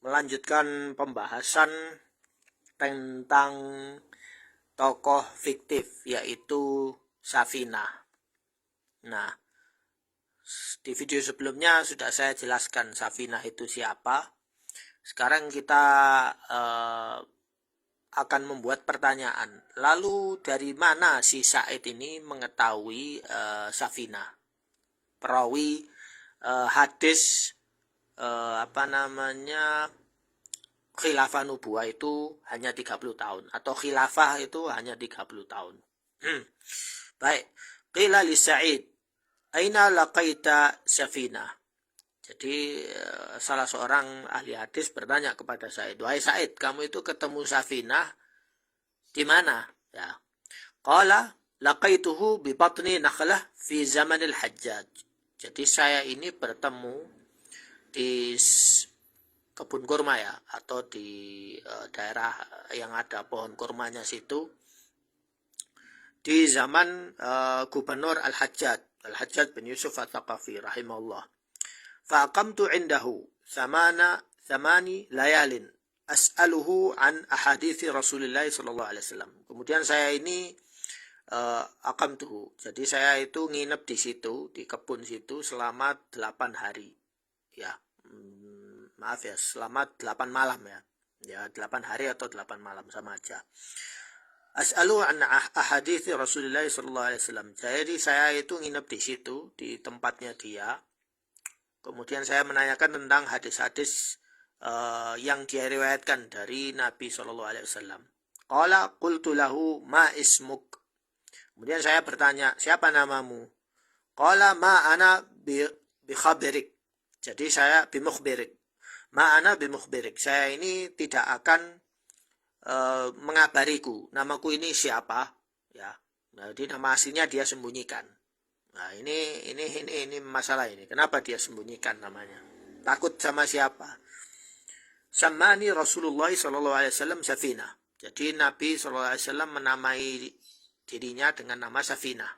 melanjutkan pembahasan tentang tokoh fiktif yaitu Safinah. Nah, di video sebelumnya sudah saya jelaskan Safinah itu siapa. Sekarang kita akan membuat pertanyaan. Lalu dari mana si Said ini mengetahui Safinah? Perawi hadis khilafah nubuwah itu hanya 30 tahun atau khilafah itu hanya 30 tahun. Baik. Qila li Sa'id, aina laqaita Safinah? Jadi salah seorang ahli hadis bertanya kepada Sa'id, "Wahai Sa'id, kamu itu ketemu Safinah di mana?" Ya. Qala laqaituhu bi batni nakhlah fi zaman al-Hajjaj. Jadi saya ini bertemu di kebun kurma ya, atau di daerah yang ada pohon kurmanya situ di zaman Gubernur Al-Hajjaj bin Yusuf At-Thaqafi rahimahullah. Faqamtu indahu thamani layalin as'aluhu an ahadithi Rasulullah sallallahu alaihi wasallam. Kemudian saya ini aqamtuhu. Jadi saya itu nginep di situ, di kebun situ selama 8 hari. Ya. Maaf ya, selama 8 malam ya. Ya, 8 hari atau 8 malam sama aja. As'alu an ahadithi Rasulullah sallallahu alaihi wasallam. Jadi saya itu nginep di situ, di tempatnya dia. Kemudian saya menanyakan tentang hadis-hadis yang dia riwayatkan dari Nabi sallallahu alaihi wasallam. Qala qultu lahu ma ismuk? Kemudian saya bertanya, siapa namamu? Qala ma ana bi khabirik. Jadi saya bi mukhbirik. Ma'ana bimukhbirik, saya ini tidak akan mengabariku, namaku ini siapa, ya. Jadi nama aslinya dia sembunyikan. Nah ini masalah ini. Kenapa dia sembunyikan namanya? Takut sama siapa? Sammani Rasulullah sallallahu alaihi wasallam Safinah. Jadi Nabi sallallahu alaihi wasallam menamai dirinya dengan nama Safinah.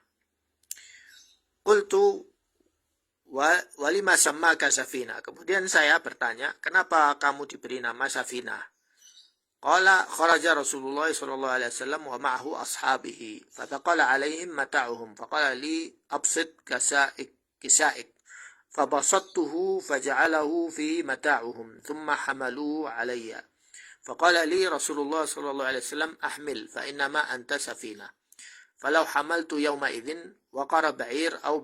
Qultu walima sammaka Safinah. Kemudian saya bertanya, kenapa kamu diberi nama Safinah? Qala kharaja Rasulullah sallallahu alaihi wasallam wa ma'ahu ashabihi fataqala alaihim mata'uhum faqala li absid kisa'ik fabasattuhu faja'alahu fi mata'uhum thumma hamaluhu alayya faqala li Rasulullah sallallahu alaihi wasallam ahmil fa innama anta Safinah. فلو حملت يومئذ وقر بعير أو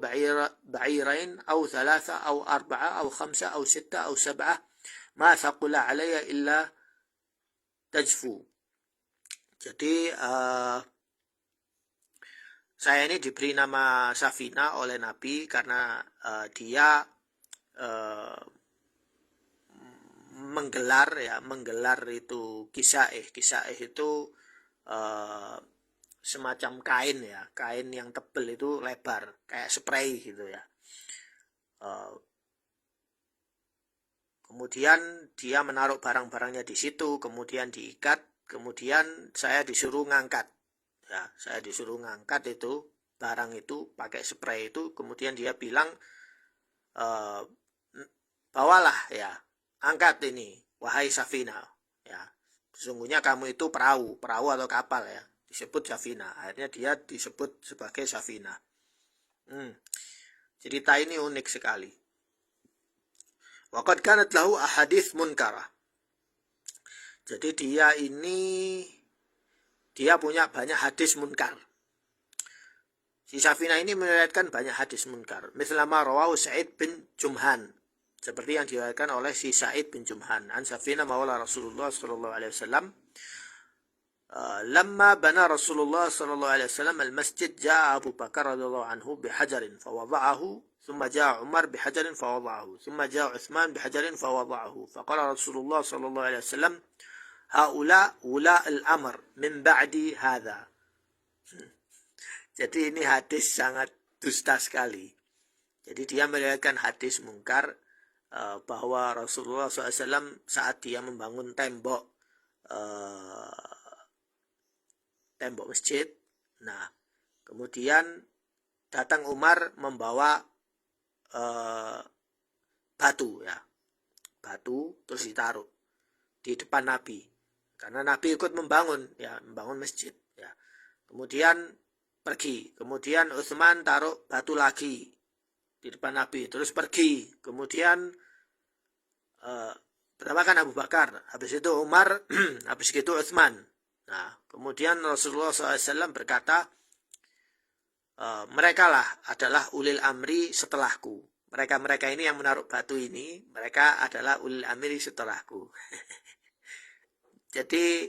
بعيرين أو ثلاثة أو أربعة أو خمسة أو ستة أو سبعة ما ثقل علي إلا تجفو. Jadi saya ini diberi nama Safinah oleh Nabi karena dia menggelar itu kisah itu semacam kain ya, kain yang tebal itu lebar kayak spray gitu ya. Kemudian dia menaruh barang-barangnya di situ, kemudian diikat, kemudian saya disuruh ngangkat ya, saya disuruh ngangkat itu barang itu pakai spray itu, kemudian dia bilang bawalah ya, angkat ini wahai Safinah ya, sesungguhnya kamu itu perahu atau kapal ya, disebut Safinah. Akhirnya dia disebut sebagai Safinah. Cerita ini unik sekali. Waqad kanat lahu ahadits munkarah. Jadi dia punya banyak hadis munkar. Si Safinah ini meriwayatkan banyak hadis munkar. Misalnya rawahu Sa'id bin Jumhan, seperti yang diriwayatkan oleh si Sa'id bin Jumhan an Safinah maula Rasulullah sallallahu alaihi wasallam. لما بنى رسول الله صلى الله عليه وسلم المسجد جاء أبو بكر رضي الله عنه بحجر فوضعه ثم جاء عمر بحجر فوضعه ثم جاء عثمان بحجر فوضعه فقال رسول الله صلى الله عليه وسلم هؤلاء ولاء الأمر من بعد هذا. Jadi ini hadis sangat dusta sekali. Jadi dia meriwayatkan hadis munkar bahwa Rasulullah SAW saat dia membangun tembok masjid. Nah, kemudian datang Umar membawa batu terus ditaruh. di depan Nabi. Karena Nabi ikut membangun masjid. Ya. Kemudian pergi. Kemudian Utsman taruh batu lagi di depan Nabi. Terus pergi. Kemudian pertama kan Abu Bakar. Habis itu Umar. Habis itu Utsman. Nah, kemudian Rasulullah SAW berkata, mereka lah adalah ulil amri setelahku. Mereka-mereka ini yang menaruh batu ini, mereka adalah ulil amri setelahku. Jadi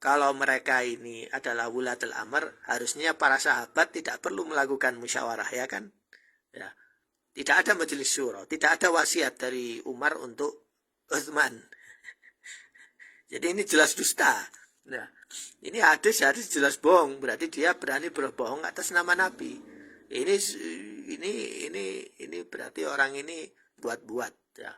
kalau mereka ini adalah wulatul amr, harusnya para sahabat tidak perlu melakukan musyawarah, ya kan? Ya. Tidak ada majelis syura, tidak ada wasiat dari Umar untuk Utsman. Jadi ini jelas dusta. Nah, ini hadis jelas bohong, berarti dia berani berbohong atas nama Nabi. Ini berarti orang ini buat-buat, ya.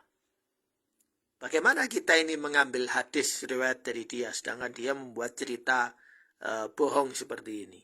Bagaimana kita ini mengambil hadis riwayat dari dia, sedangkan dia membuat cerita bohong seperti ini?